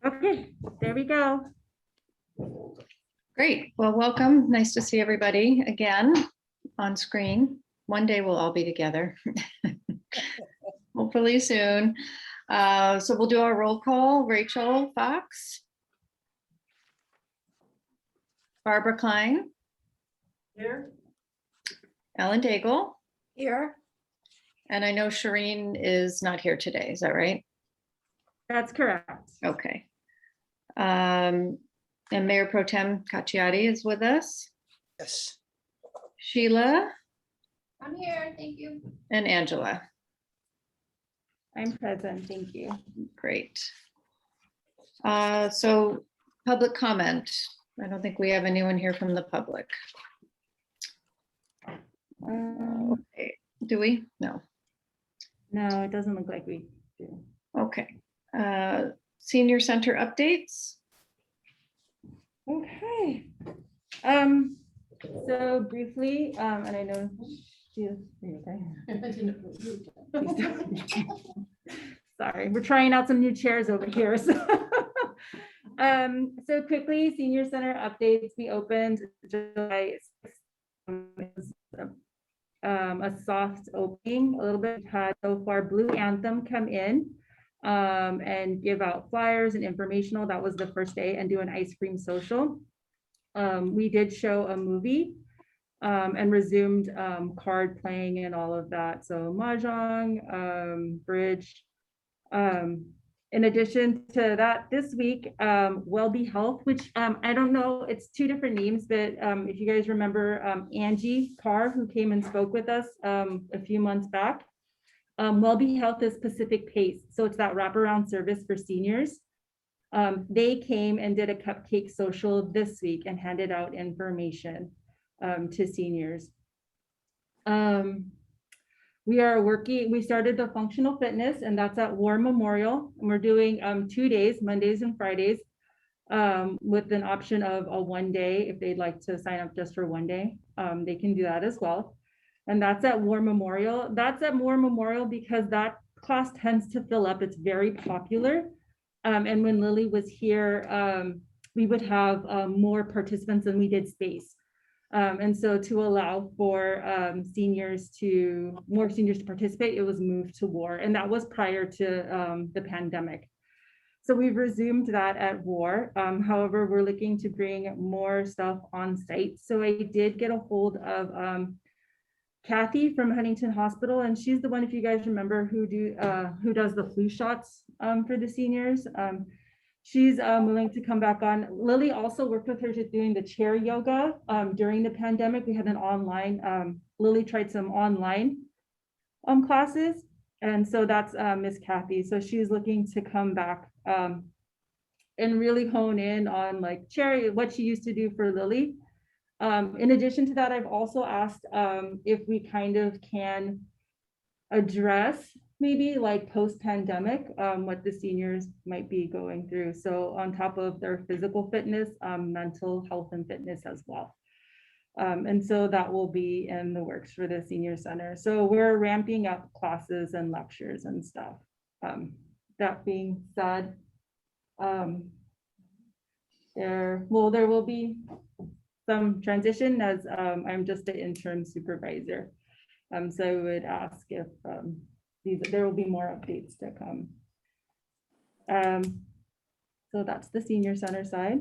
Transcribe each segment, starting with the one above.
Okay, there we go. Great. Well, welcome. Nice to see everybody again on screen. One day we'll all be together. Hopefully soon. So we'll do our roll call. Rachel Fox. Barbara Klein. Here. Ellen Daigle. Here. And I know Shireen is not here today. Is that right? That's correct. Okay. And Mayor Pro Tem Cacciati is with us. Yes. Sheila I'm here, thank you. and Angela. I'm present, thank you. Great. So public comment. I don't think we have anyone here from the public. Okay. Do we? No. No, it doesn't look like we do. Okay. Senior Center updates. Okay. So briefly, and I know she is, are you okay? Sorry, we're trying out some new chairs over here. So quickly, Senior Center updates. We opened July 6th. A soft opening, a little bit. Had so far Blue Anthem come in and give out flyers and informational. That was the first day, and do an ice cream social. We did show a movie and resumed card playing and all of that. So mahjong, bridge. In addition to that, this week, Welby Health, which I don't know, it's two different names, but if you guys remember Angie Carr, who came and spoke with us a few months back, Welby Health is Pacific Pace. So it's that wraparound service for seniors. They came and did a cupcake social this week and handed out information to seniors. We started the functional fitness, and that's at War Memorial, and we're doing 2 days, Mondays and Fridays, with an option of a 1 day. If they'd like to sign up just for 1 day, they can do that as well. And that's at War Memorial. That's at War Memorial because that class tends to fill up. It's very popular. And when Lily was here, we would have more participants than we did space. And so to allow for more seniors to participate, it was moved to War, and that was prior to the pandemic. So we've resumed that at War. However, we're looking to bring more stuff on site. So I did get a hold of Kathy from Huntington Hospital, and she's the one, if you guys remember, who does the flu shots for the seniors. She's willing to come back on. Lily also worked with her to doing the chair yoga during the pandemic. We had an online, Lily tried some online classes. And so that's Miss Kathy. So she's looking to come back and really hone in on like chair, what she used to do for Lily. In addition to that, I've also asked if we kind of can address maybe like post-pandemic, what the seniors might be going through. So on top of their physical fitness, mental health and fitness as well. And so that will be in the works for the senior center. So we're ramping up classes and lectures and stuff. That being said, there will be some transition as I'm just an interim supervisor. So I would ask if there will be more updates to come. So that's the senior center side.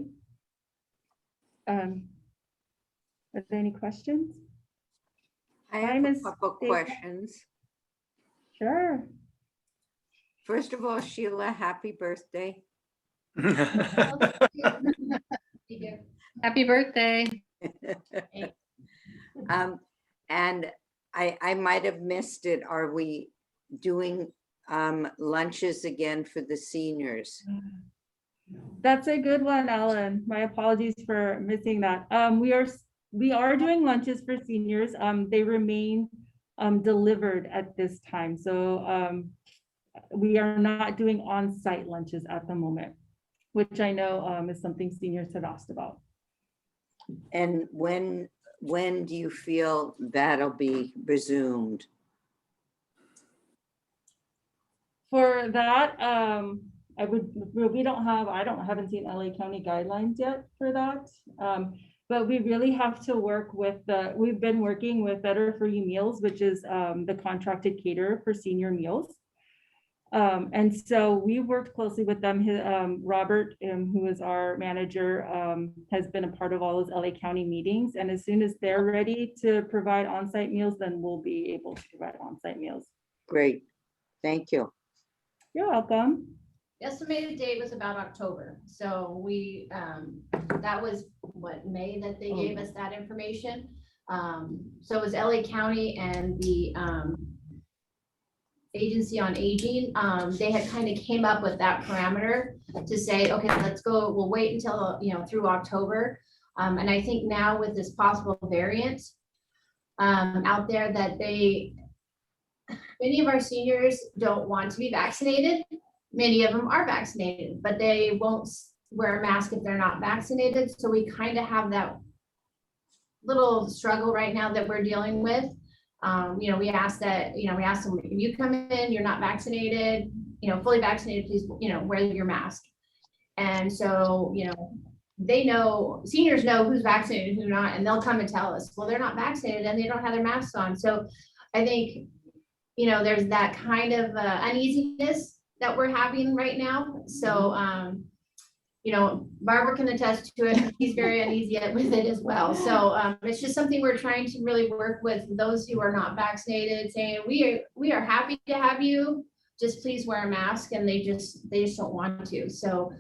Are there any questions? I Hi, have a Miss couple Dave. questions. Sure. First of all, Sheila, happy birthday. Happy birthday. And I might have missed it. Are we doing lunches again for the seniors? That's a good one, Ellen. My apologies for missing that. We are doing lunches for seniors. They remain delivered at this time. So we are not doing on-site lunches at the moment, which I know is something seniors have asked about. And when do you feel that'll be resumed? For that, haven't seen LA County guidelines yet for that. But we really have to work with we've been working with Better For You Meals, which is the contracted caterer for senior meals. And so we worked closely with them. Robert, who is our manager, has been a part of all those LA County meetings. And as soon as they're ready to provide on-site meals, then we'll be able to provide on-site meals. Great, thank you. You're welcome. The estimated date was about October. So we, that was what, May that they gave us that information. So it was LA County and the Agency on Aging. They had kind of came up with that parameter to say, okay, let's go, we'll wait until, through October. And I think now with this possible variant out there that many of our seniors don't want to be vaccinated. Many of them are vaccinated, but they won't wear a mask if they're not vaccinated. So we kind of have that little struggle right now that we're dealing with. We ask them, if you come in, you're not vaccinated, fully vaccinated, please, wear your mask. And so, they know, seniors know who's vaccinated, who's not, and they'll come and tell us, well, they're not vaccinated and they don't have their masks on. So I think, there's that kind of uneasiness that we're having right now. So, Barbara can attest to it. He's very uneasy with it as well. So it's just something we're trying to really work with those who are not vaccinated, saying we are happy to have you, just please wear a mask, and they just don't want to. So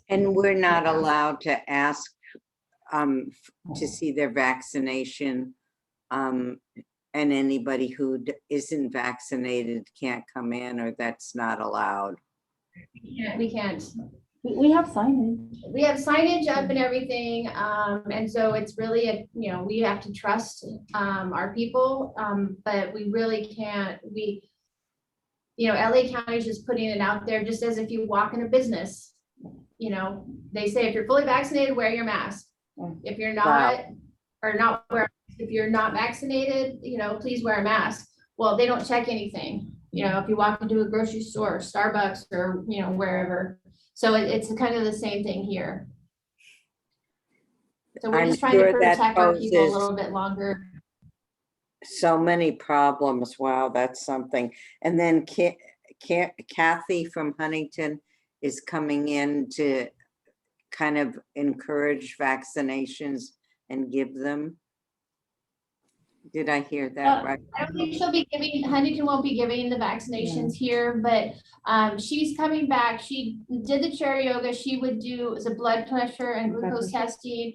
And we're not allowed to ask to see their vaccination, and anybody who isn't vaccinated can't come in, or that's not allowed. we can't. We have signage. We have signage up and everything. And so it's really, we have to trust our people, but we really can't, LA County is just putting it out there just as if you walk in a business, they say, if you're fully vaccinated, wear your mask. If you're not, if you're not vaccinated, please wear a mask. Well, they don't check anything. If you walk into a grocery store, Starbucks, or, wherever. So it's kind of the same thing here. So we're just trying to protect our people a little bit longer. So many problems. Wow, that's something. And then Kathy from Huntington is coming in to kind of encourage vaccinations and give them. Did I hear that right? I don't think Huntington won't be giving the vaccinations here, but she's coming back. She did the chair yoga. She would do the blood pressure and glucose testing.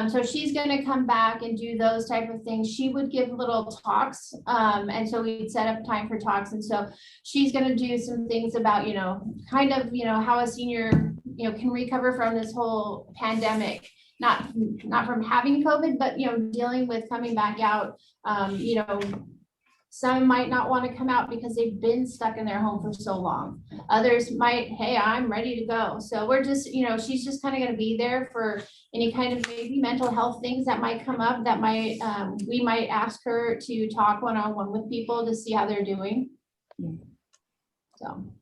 So she's going to come back and do those type of things. She would give little talks. And so we'd set up time for talks. And so she's going to do some things about, kind of, how a senior, can recover from this whole pandemic. Not from having COVID, but, dealing with coming back out. Some might not want to come out because they've been stuck in their home for so long. Others might, hey, I'm ready to go. So we're just, she's just kind of going to be there for any kind of maybe mental health things that might come up that might, we might ask her to talk one-on-one with people to see how they're doing. So.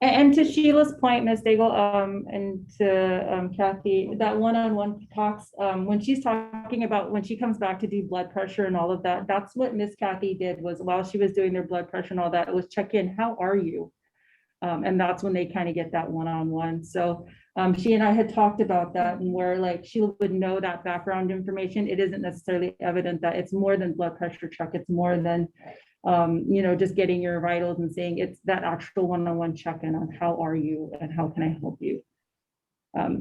And to Sheila's point, Ms. Daigle, and to Kathy, that one-on-one talks, when she's talking about when she comes back to do blood pressure and all of that, that's what Miss Kathy did, was while she was doing their blood pressure and all that, it was check in, how are you? And that's when they kind of get that one-on-one. So she and I had talked about that, and where like she would know that background information. It isn't necessarily evident that it's more than blood pressure check. It's more than just getting your vitals and saying it's that actual one-on-one check-in on how are you and how can I help you.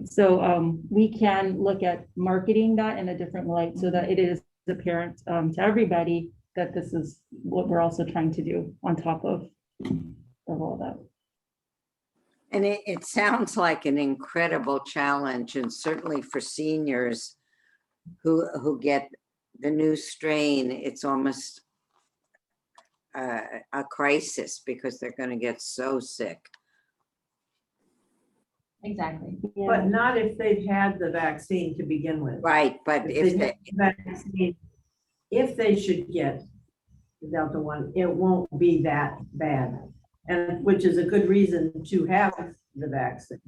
So we can look at marketing that in a different light so that it is apparent to everybody that this is what we're also trying to do on top of all that. And it sounds like an incredible challenge, and certainly for seniors who get the new strain, it's almost a crisis because they're going to get so sick. Exactly. Yeah. But not if they've had the vaccine to begin with. Right, but if they, vaccine, if they should get the Delta one, it won't be that bad. and which is a good reason to have the vaccine.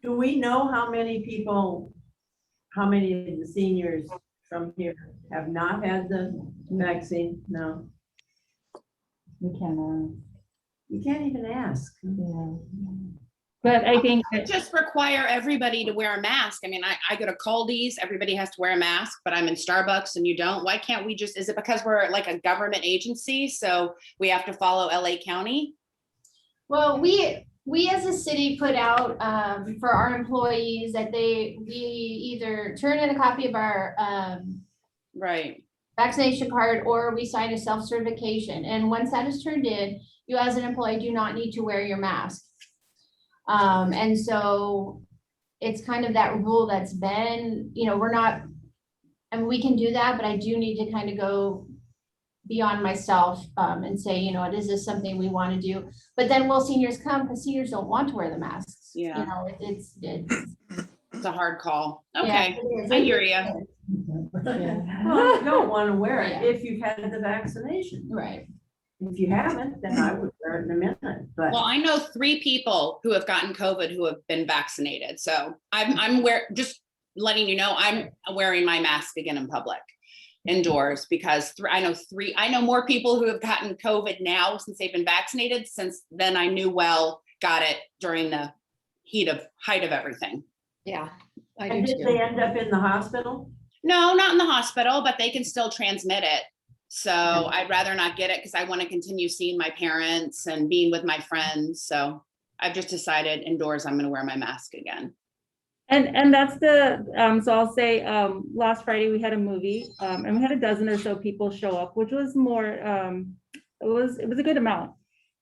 Do we know how many people, how many of the seniors from here have not had the vaccine? No, We can, you can't even ask. yeah. But I think that Just require everybody to wear a mask. I mean, I go to Caldi's, everybody has to wear a mask, but I'm in Starbucks and you don't. Why can't we just, is it because we're like a government agency? So we have to follow LA County? Well, we as a city put out for our employees that we either turn in a copy of our Right. vaccination card or we sign a self-certification. And once that is turned in, you as an employee do not need to wear your mask. And so it's kind of that rule that's been, we're not, I mean, we can do that, but I do need to kind of go beyond myself and say, is this something we want to do? But then will seniors come? Because seniors don't want to wear the masks. Yeah. It's It's a hard call. yeah, Okay, it is. I hear you. Well, you don't want to wear it if you've had the vaccination. Right. If you haven't, then I would wear it in a minute, but. Well, I know 3 people who have gotten COVID who have been vaccinated. So just letting you know, I'm wearing my mask again in public, indoors, because I know more people who have gotten COVID now since they've been vaccinated since then I knew got it during the height of everything. Yeah, I And do did they too. end up in the hospital? No, not in the hospital, but they can still transmit it. So I'd rather not get it because I want to continue seeing my parents and being with my friends. So I've just decided indoors, I'm going to wear my mask again. And that's so I'll say, last Friday we had a movie, and we had a dozen or so people show up, which was more, it was a good amount.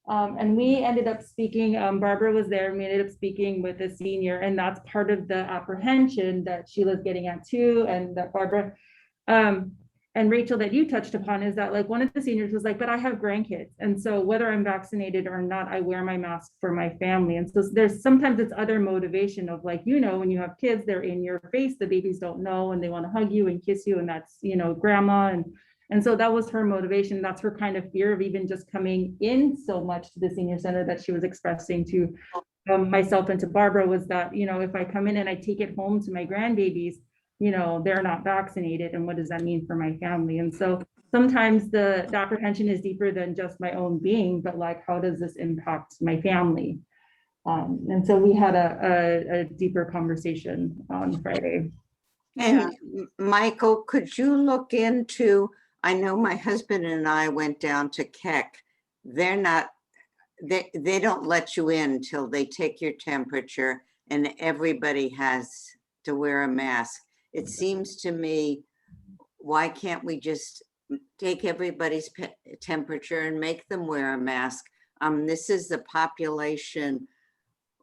And we ended up speaking, Barbara was there, and we ended up speaking with a senior, and that's part of the apprehension that Sheila's getting at too, and that Barbara, and Rachel, that you touched upon, is that like one of the seniors was like, but I have grandkids. And so whether I'm vaccinated or not, I wear my mask for my family. And so sometimes it's other motivation of like, when you have kids, they're in your face, the babies don't know, and they want to hug you and kiss you. And that's, grandma. And so that was her motivation. That's her kind of fear of even just coming in so much to the senior center that she was expressing to myself and to Barbara, was that, if I come in and I take it home to my grandbabies, they're not vaccinated, and what does that mean for my family? And so sometimes the apprehension is deeper than just my own being, but like, how does this impact my family? And so we had a deeper conversation on Friday. And Michael, could you look into, I know my husband and I went down to Keck. They don't let you in till they take your temperature, and everybody has to wear a mask. It seems to me, why can't we just take everybody's temperature and make them wear a mask? This is the population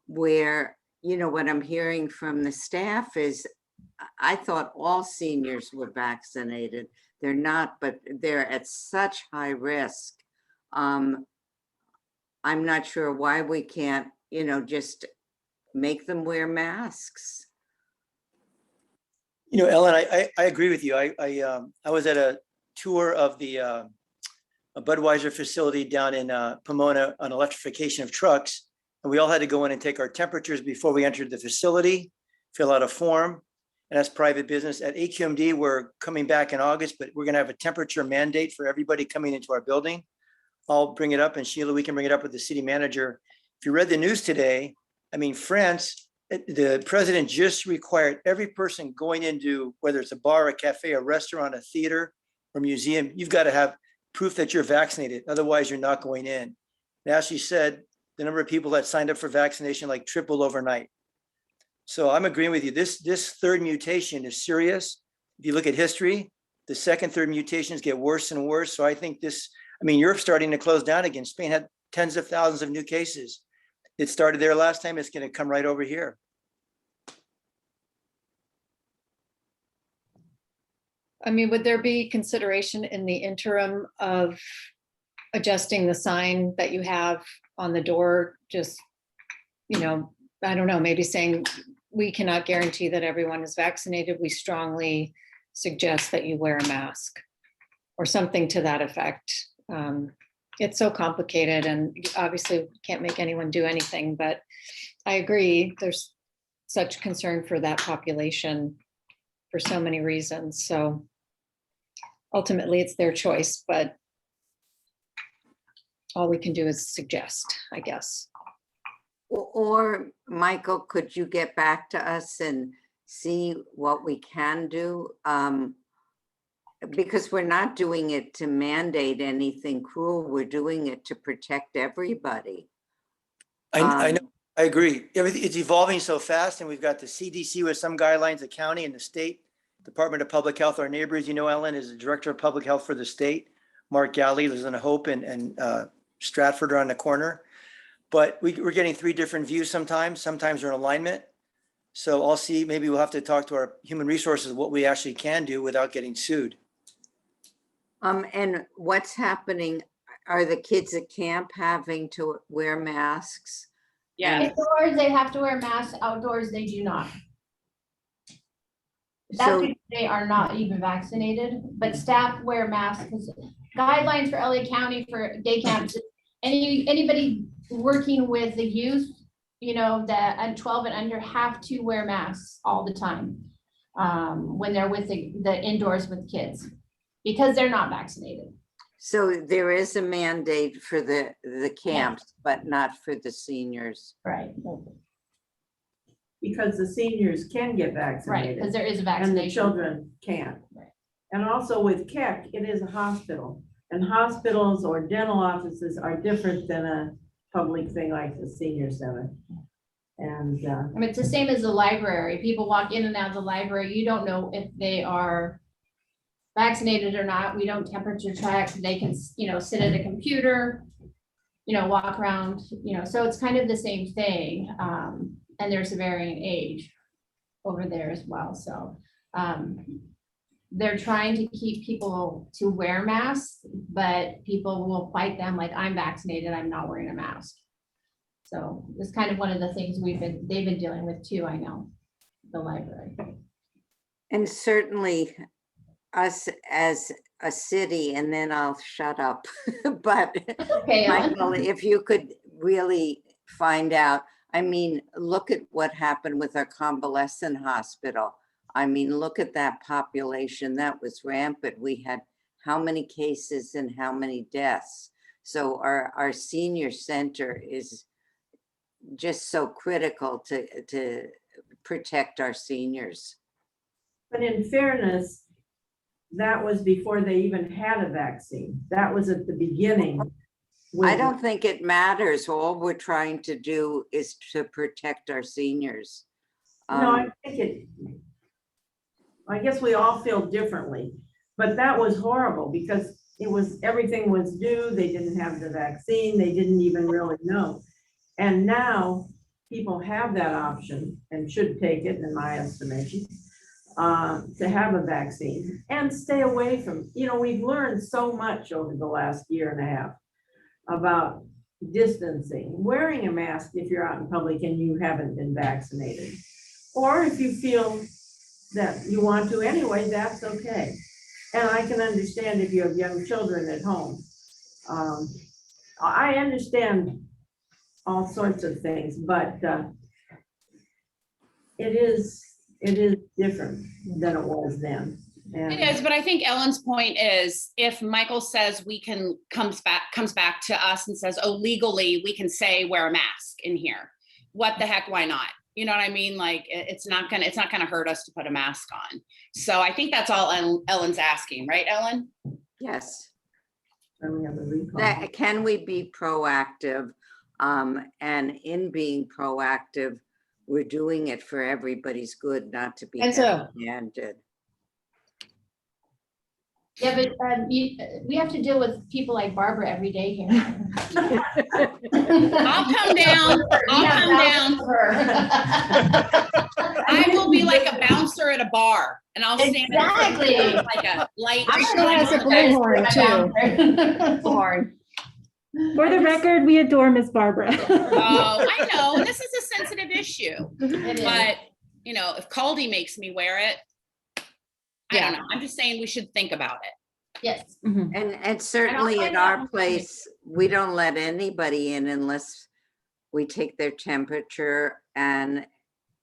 where, what I'm hearing from the staff is, I thought all seniors were vaccinated. They're not, but they're at such high risk. I'm not sure why we can't, just make them wear masks. Ellen, I agree with you. I was at a tour of the a Budweiser facility down in Pomona on electrification of trucks. And we all had to go in and take our temperatures before we entered the facility, fill out a form, and that's private business. At AQMD, we're coming back in August, but we're gonna have a temperature mandate for everybody coming into our building. I'll bring it up, and Sheila, we can bring it up with the city manager. If you read the news today, France, the president just required every person going into, whether it's a bar, a cafe, a restaurant, a theater, or museum, you've got to have proof that you're vaccinated. Otherwise, you're not going in. And as she said, the number of people that signed up for vaccination like tripled overnight. So I'm agreeing with you. This third mutation is serious. If you look at history, the second, third mutations get worse and worse. So I think Europe's starting to close down again. Spain had tens of thousands of new cases. It started there last time. It's going to come right over here. Would there be consideration in the interim of adjusting the sign that you have on the door? Just, I don't know, maybe saying we cannot guarantee that everyone is vaccinated. We strongly suggest that you wear a mask or something to that effect. It's so complicated and you obviously can't make anyone do anything, but I agree, there's such concern for that population for so many reasons, so ultimately it's their choice, but all we can do is suggest, I guess. Or Michael, could you get back to us and see what we can do? Because we're not doing it to mandate anything cruel. We're doing it to protect everybody. I know, I agree. Everything, it's evolving so fast, and we've got the CDC with some guidelines, the county and the state Department of Public Health. Our neighbors, you know, Ellen is the director of public health for the state. Mark Galley lives in Hope and Stratford are on the corner. But we're getting 3 different views sometimes. Sometimes they're in alignment. So I'll see, maybe we'll have to talk to our human resources, what we actually can do without getting sued. And what's happening? Are the kids at camp having to wear masks? Yeah. Indoors, they have to wear masks. Outdoors, they do not. That's So, because they are not even vaccinated, but staff wear masks because guidelines for LA County for day camps. Anybody working with the youth, you know, that 12 and under have to wear masks all the time when they're with the indoors with kids because they're not vaccinated. so there is a mandate for the camps, but not for the seniors. Right. Because the seniors can get Right, vaccinated. because there is a And vaccination. the children can't. Right. And also with Keck, it is a hospital. And hospitals or dental offices are different than a public thing like the senior center. And I mean, it's the same as the library. People walk in and out of the library. You don't know if they are vaccinated or not. We don't temperature check. They can, you know, sit at a computer, you know, walk around, you know, so it's kind of the same thing. And there's a varying age over there as well. So they're trying to keep people to wear masks, but people will fight them like, I'm vaccinated, I'm not wearing a mask. So it's kind of one of the things they've been dealing with too, I know, the library. And certainly us as a city, and then I'll shut up. But Okay, Ellen? Michael, if you could really find out, I mean, look at what happened with our convalescent hospital. I mean, look at that population. That was rampant. We had how many cases and how many deaths? So our senior center is just so critical to protect our seniors. but in fairness, that was before they even had a vaccine. That was at the beginning. I don't think it matters. All we're trying to do is to protect our seniors. No, I think I guess we all feel differently, but that was horrible because everything was new. They didn't have the vaccine. They didn't even really know. And now people have that option and should take it, in my estimation, to have a vaccine and stay away from, you know, we've learned so much over the last year and a half about distancing, wearing a mask if you're out in public and you haven't been vaccinated. Or if you feel that you want to anyway, that's okay. And I can understand if you have young children at home. I understand all sorts of things, but it is different than it was then. And It is, but I think Ellen's point is if Michael says comes back to us and says, oh, legally, we can say wear a mask in here. What the heck, why not? You know what I mean? Like, it's not gonna hurt us to put a mask on. So I think that's all Ellen's asking, right, Ellen? Yes. then we have a recall. That, can we be proactive? And in being proactive, we're doing it for everybody's good, not to be And so- handed. Yeah, but we have to deal with people like Barbara every day here. I'll come down. I will be like a bouncer at a bar and I'll stand Exactly. like a light. She still has a blue horn too. Horn. For the record, we adore Miss Barbara. Oh, I know. And this is a sensitive issue, It is. but you know, if Caldy makes me wear it, I don't know. I'm just saying we should think about it. Yes. Mhm. And certainly find at out our how much place, we don't let anybody in unless we take their temperature and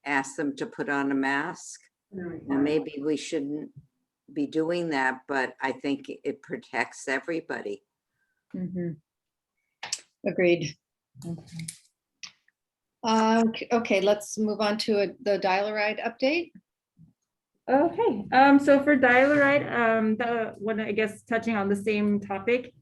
ask them to put on a mask. Now, maybe we shouldn't be doing that, but I think it protects everybody. Mhm. Agreed. Okay, let's move on to the dial-a-ride update. Okay, so for dial-a-ride, the one, I guess, touching on the same topic,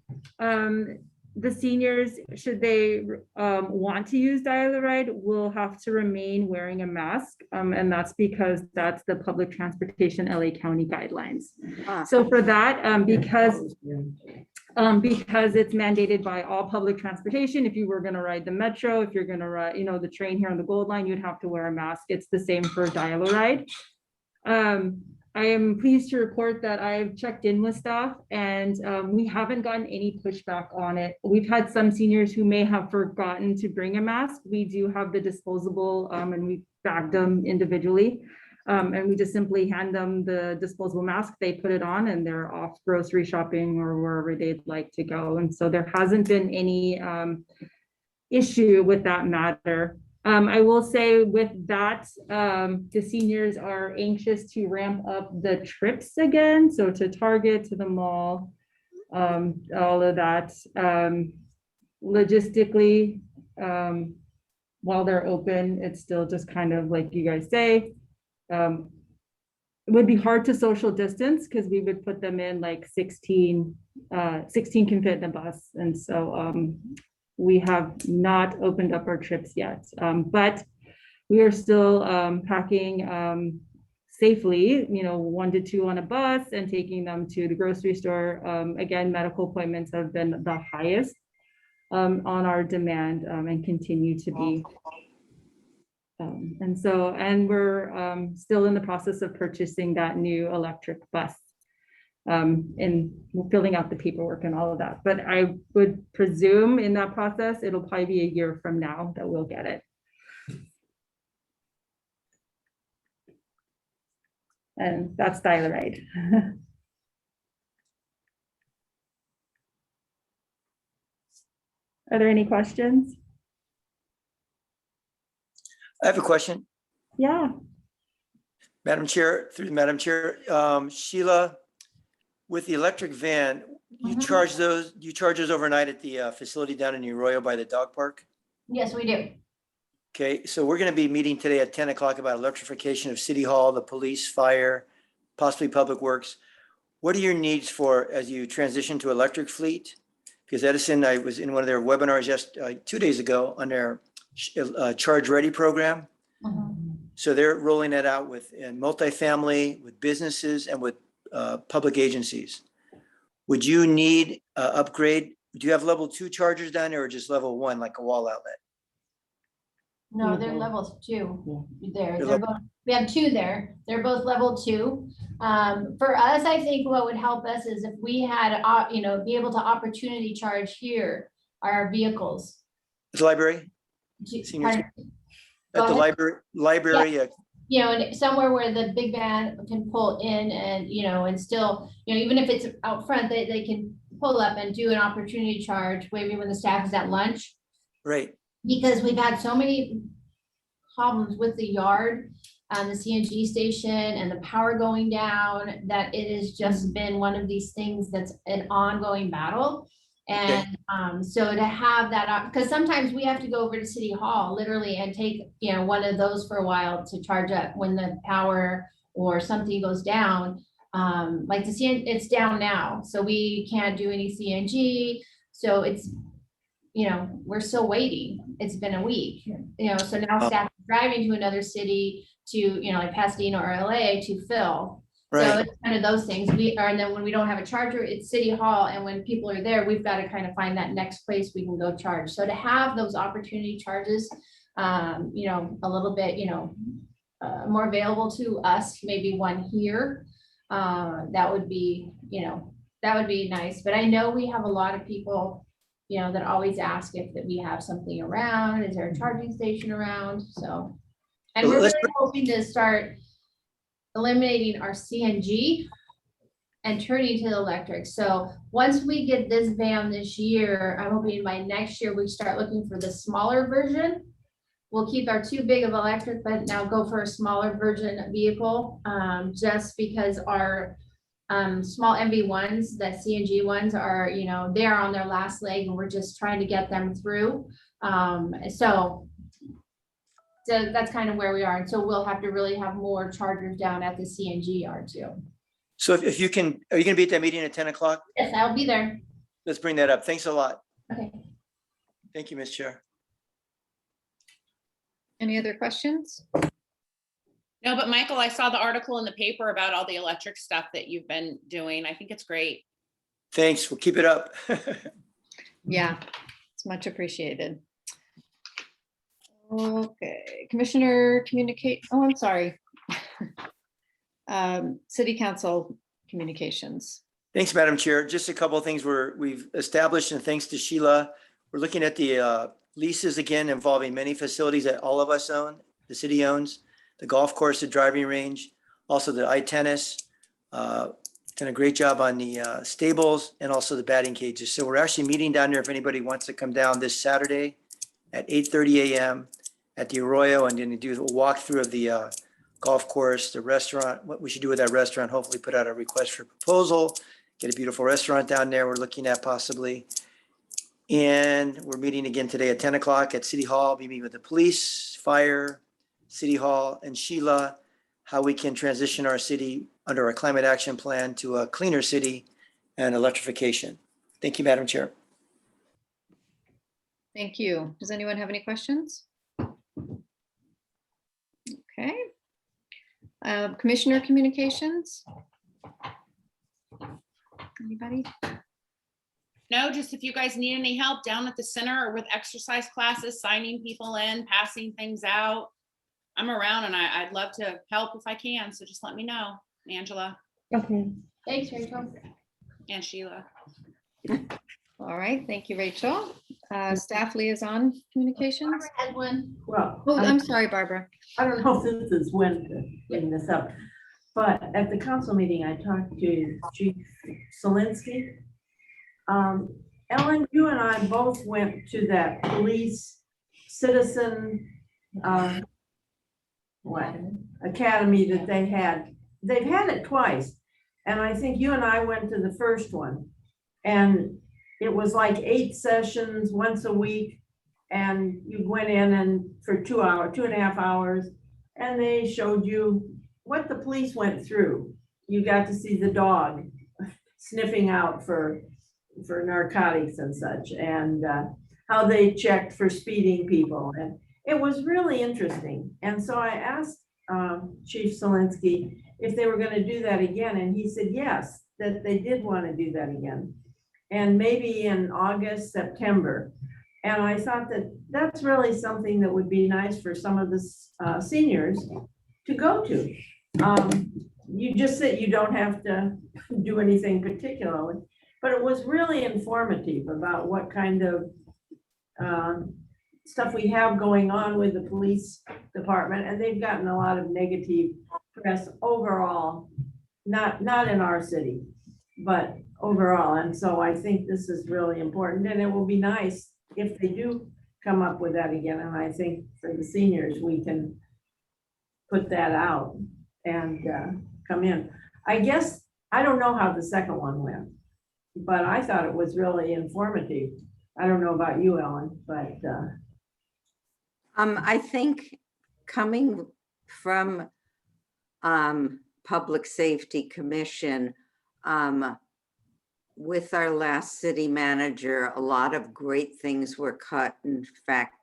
the seniors, should they want to use dial-a-ride, will have to remain wearing a mask, and that's because that's the public transportation LA County guidelines. Huh. So for that, because it's mandated by all public transportation, if you were gonna ride the metro, if you're gonna ride, the train here on the Gold Line, you'd have to wear a mask. It's the same for dial-a-ride. I am pleased to report that I've checked in with staff and we haven't gotten any pushback on it. We've had some seniors who may have forgotten to bring a mask. We do have the disposable and we bagged them individually. And we just simply hand them the disposable mask, they put it on and they're off grocery shopping or wherever they'd like to go. And so there hasn't been any issue with that matter. I will say with that, the seniors are anxious to ramp up the trips again. So to Target, to the mall, all of that. Logistically, while they're open, it's still just kind of like you guys say. It would be hard to social distance because we would put them in like 16 can fit in a bus. And so we have not opened up our trips yet, but we are still packing safely, 1 to 2 on a bus and taking them to the grocery store. Again, medical appointments have been the highest on our demand and continue to be. And we're still in the process of purchasing that new electric bus. And filling out the paperwork and all of that. But I would presume in that process, it'll probably be a year from now that we'll get it. And that's dial-a-ride. Are there any questions? I have a question, Yeah. Madam Chair, through the Madam Chair. Sheila, with the electric van, you charge those overnight at the facility down in Arroyo by the dog park? Yes, we do. Okay, so we're going to be meeting today at 10 o'clock about electrification of City Hall, the police, fire, possibly Public Works. What are your needs for as you transition to electric fleet? Because Edison, I was in one of their webinars just 2 days ago on their Charge Ready program. So they're rolling that out with multifamily, with businesses, and with public agencies. Would you need upgrade? Do you have level 2 chargers down there or just level 1, like a wall outlet? No, they're levels 2 there. They're They're both, we have 2 there. They're both level 2. For us, I think what would help us is if we had, be able to opportunity charge here our vehicles. At the library? Pardon? At the library? And somewhere where the big van can pull in and, and still, even if it's out front, they can pull up and do an opportunity charge, maybe when the staff is at lunch. Right. Because we've had so many problems with the yard, the CNG station and the power going down, that it has just been one of these things that's an ongoing battle. And so to have that, because sometimes we have to go over to City Hall literally and take, one of those for a while to charge up when the power or something goes down. Like the CNG, it's down now, so we can't do any CNG. So it's, we're still waiting. It's been a week, so now staff is driving to another city to, like Pasadena or LA to fill. So Right. it's kind of those things and then when we don't have a charger, it's City Hall. And when people are there, we've got to kind of find that next place we can go charge. So to have those opportunity charges, a little bit, more available to us, maybe one here, that would be nice. But I know we have a lot of people, that always ask if that we have something around, is there a charging station around? So, and we're really hoping to start eliminating our CNG and turning to the electric. So once we get this van this year, I'm hoping by next year we start looking for the smaller version. We'll keep our too big of electric, but now go for a smaller version vehicle, just because our small MV1s, the CNG ones are, you know, they're on their last leg and we're just trying to get them through. So that's kind of where we are. And so we'll have to really have more chargers down at the CNG yard too. So if you can, are you gonna be at that meeting at 10 o'clock? Yes, I'll be there. Let's bring that up. Thanks a lot. Okay. Thank you, Ms. Chair. Any other questions? No, but Michael, I saw the article in the paper about all the electric stuff that you've been doing. I think it's great. Thanks. We'll keep it up. Yeah, it's much appreciated. Okay, Commissioner communicate, oh, I'm sorry. City Council communications. Thanks, Madam Chair. Just a couple of things we've established, and thanks to Sheila, we're looking at the leases again involving many facilities that all of us own, the city owns, the golf course, the driving range, also the iTennis. Done a great job on the stables and also the batting cages. So we're actually meeting down there if anybody wants to come down this Saturday at 8:30 a.m. at the Arroyo, and then do a walkthrough of the golf course, the restaurant, what we should do with that restaurant, hopefully put out a request for proposal, get a beautiful restaurant down there we're looking at possibly. And we're meeting again today at 10 o'clock at City Hall. We'll be meeting with the police, fire, City Hall, and Sheila, how we can transition our city under our climate action plan to a cleaner city and electrification. Thank you, Madam Chair. Thank you. Does anyone have any questions? Okay. Commissioner communications? Anybody? No, just if you guys need any help down at the center or with exercise classes, signing people in, passing things out, I'm around and I'd love to help if I can. So just let me know, Angela Okay. Thanks, Rachel. and Sheila. All right, thank you, Rachel. Staff liaison communications? Barbara had one. Well, Oh, I'm sorry, Barbara. I don't know if this is when to bring this up, but at the council meeting, I talked to Chief Solinsky. Ellen, you and I both went to that police citizen, academy that they had. They've had it twice. And I think you and I went to the first one. And it was like 8 sessions once a week. And you went in and for 2.5 hours, and they showed you what the police went through. You got to see the dog sniffing out for narcotics and such, and how they checked for speeding people. And it was really interesting. And so I asked Chief Solinsky if they were going to do that again. And he said, yes, that they did want to do that again. And maybe in August, September. And I thought that that's really something that would be nice for some of the seniors to go to. You just said you don't have to do anything particularly, but it was really informative about what kind of stuff we have going on with the police department. And they've gotten a lot of negative press overall, not in our city, but overall. And so I think this is really important, and it will be nice if they do come up with that again. And I think for the seniors, we can put that out and come in. I guess, I don't know how the second one went, but I thought it was really informative. I don't know about you, Ellen, but. I think coming from Public Safety Commission, with our last city manager, a lot of great things were cut. In fact,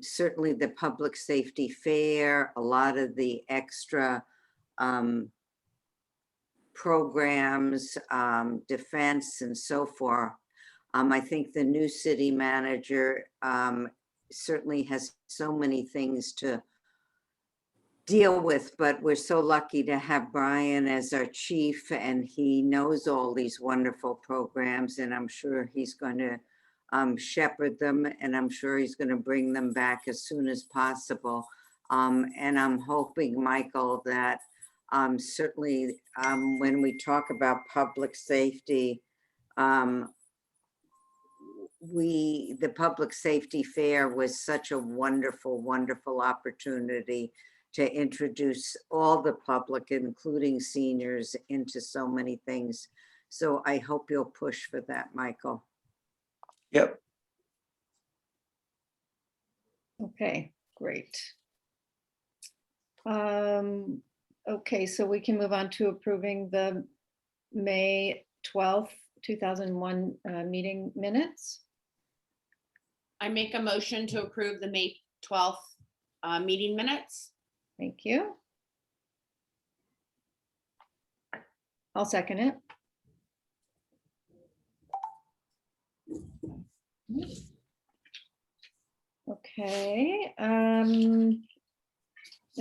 certainly the public safety fair, a lot of the extra programs, defense and so forth. I think the new city manager certainly has so many things to deal with, but we're so lucky to have Brian as our chief, and he knows all these wonderful programs, and I'm sure he's going to shepherd them, and I'm sure he's going to bring them back as soon as possible. And I'm hoping, Michael, that Certainly, when we talk about public safety, the public safety fair was such a wonderful, wonderful opportunity to introduce all the public, including seniors, into so many things. So I hope you'll push for that, Michael. Yep. Okay, great. Okay, so we can move on to approving the May 12th, 2001 meeting minutes. I make a motion to approve the May 12th meeting minutes. Thank you. I'll second it. Okay.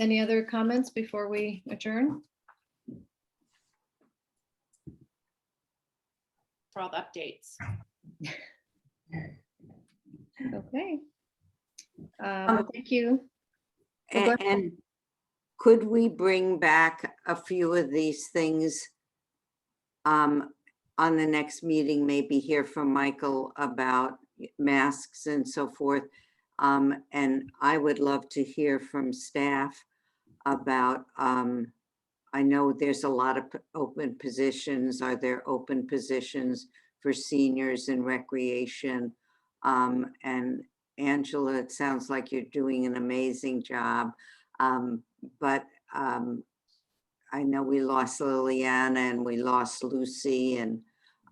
Any other comments before we adjourn? For all the updates. Okay. Thank you. Oh, go ahead. And could we bring back a few of these things on the next meeting, maybe hear from Michael about masks and so forth? And I would love to hear from staff about, I know there's a lot of open positions. Are there open positions for seniors in recreation? And Angela, it sounds like you're doing an amazing job. But I know we lost Liliana and we lost Lucy, and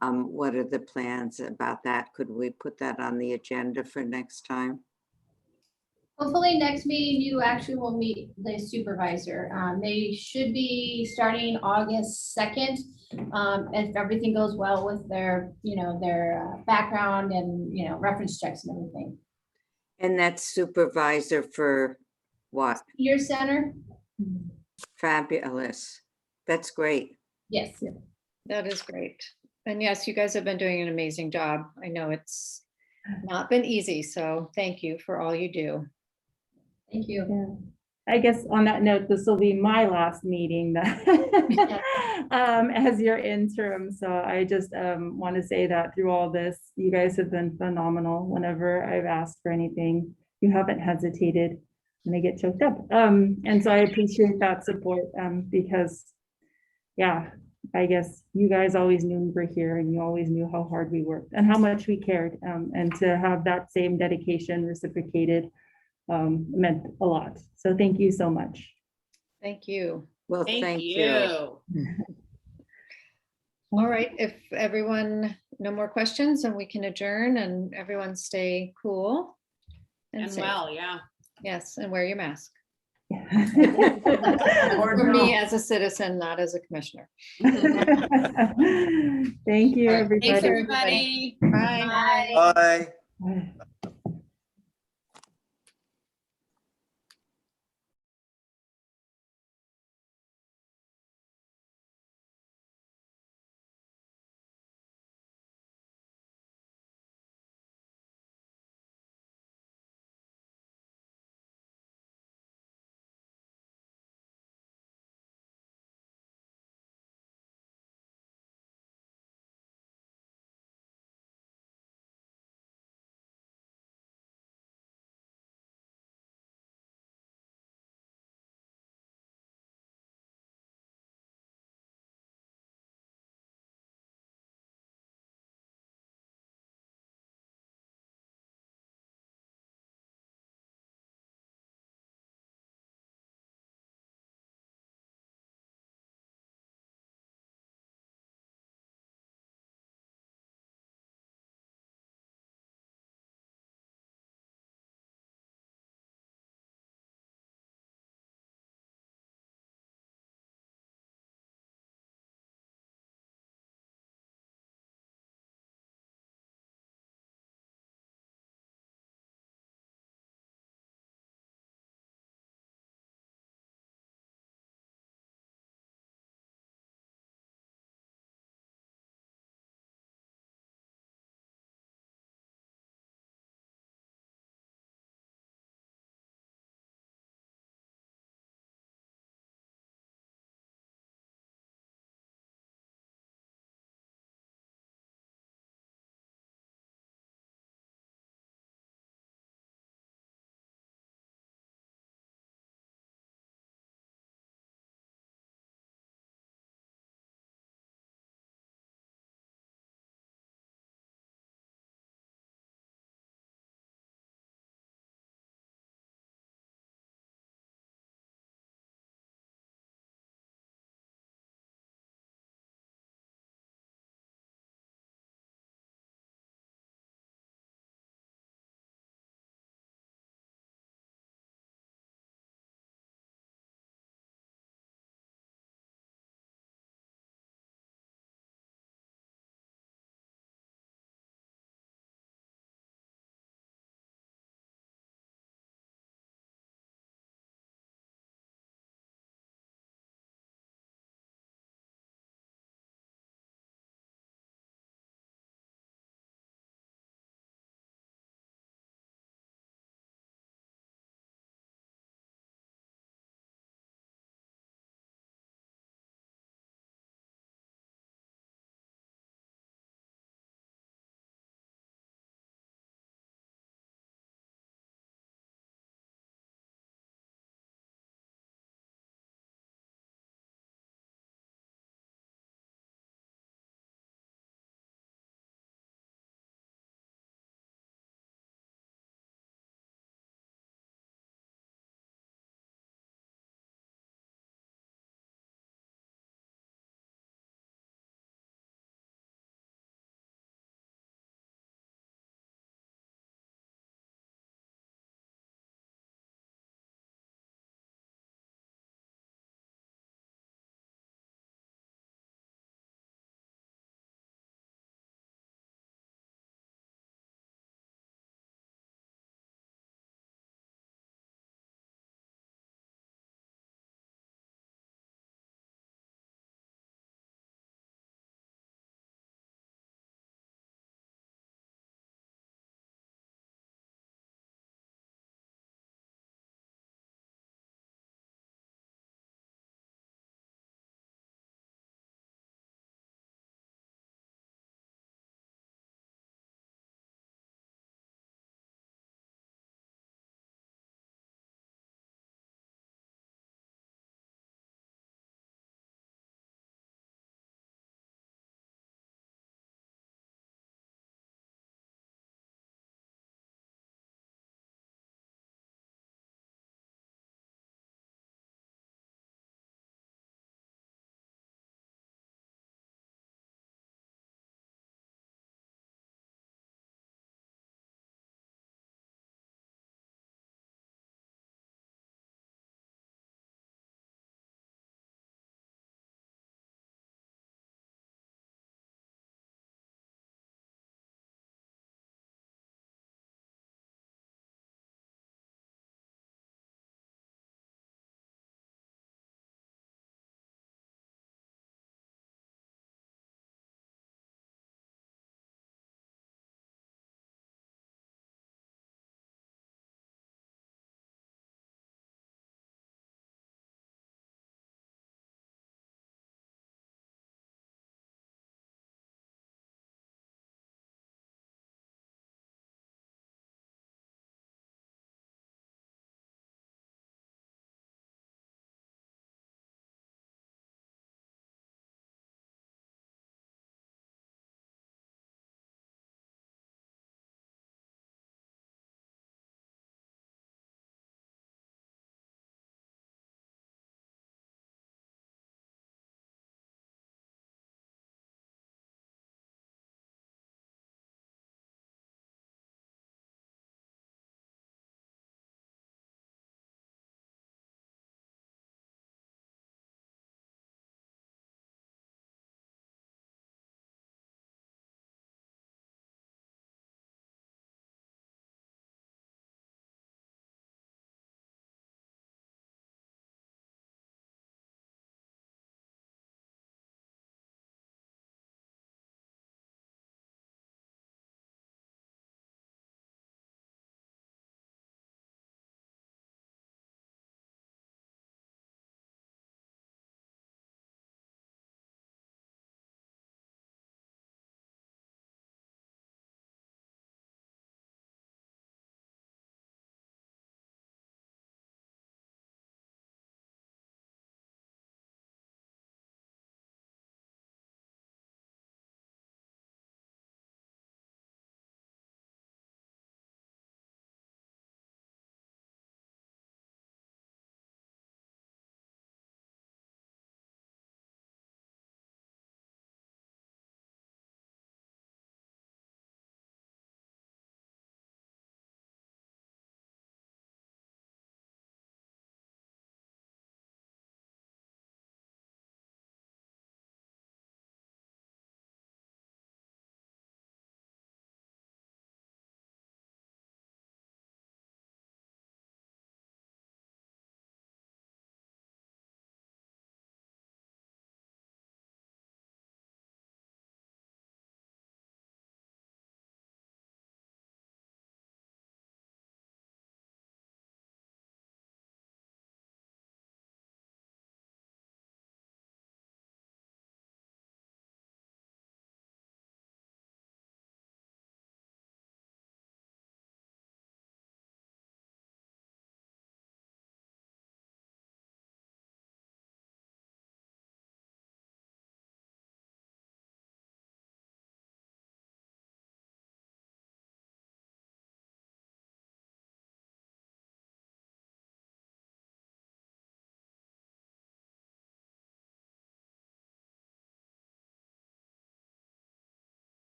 what are the plans about that? Could we put that on the agenda for next time? Hopefully next meeting, you actually will meet the supervisor. They should be starting August 2nd. If everything goes well with their, their background and, reference checks and everything. And that's supervisor for what? Your center? Fabulous. That's great. Yes. That is great. And yes, you guys have been doing an amazing job. I know it's not been easy, so thank you for all you do. Thank you. Yeah. I guess on that note, this will be my last meeting as your interim. So I just want to say that through all this, you guys have been phenomenal. Whenever I've asked for anything, you haven't hesitated, and I get choked up. And so I appreciate that support because, yeah, I guess you guys always knew we were here, and you always knew how hard we worked and how much we cared. And to have that same dedication reciprocated meant a lot. So thank you so much. Thank you. Well, Thank you. All right, if everyone, no more questions, and we can adjourn, and everyone stay cool. And safe. well, yeah. Yes, and wear your mask. Or For me no. as a citizen, not as a commissioner. Thank you, everybody. Thanks, everybody. Bye. Bye. Bye. Bye.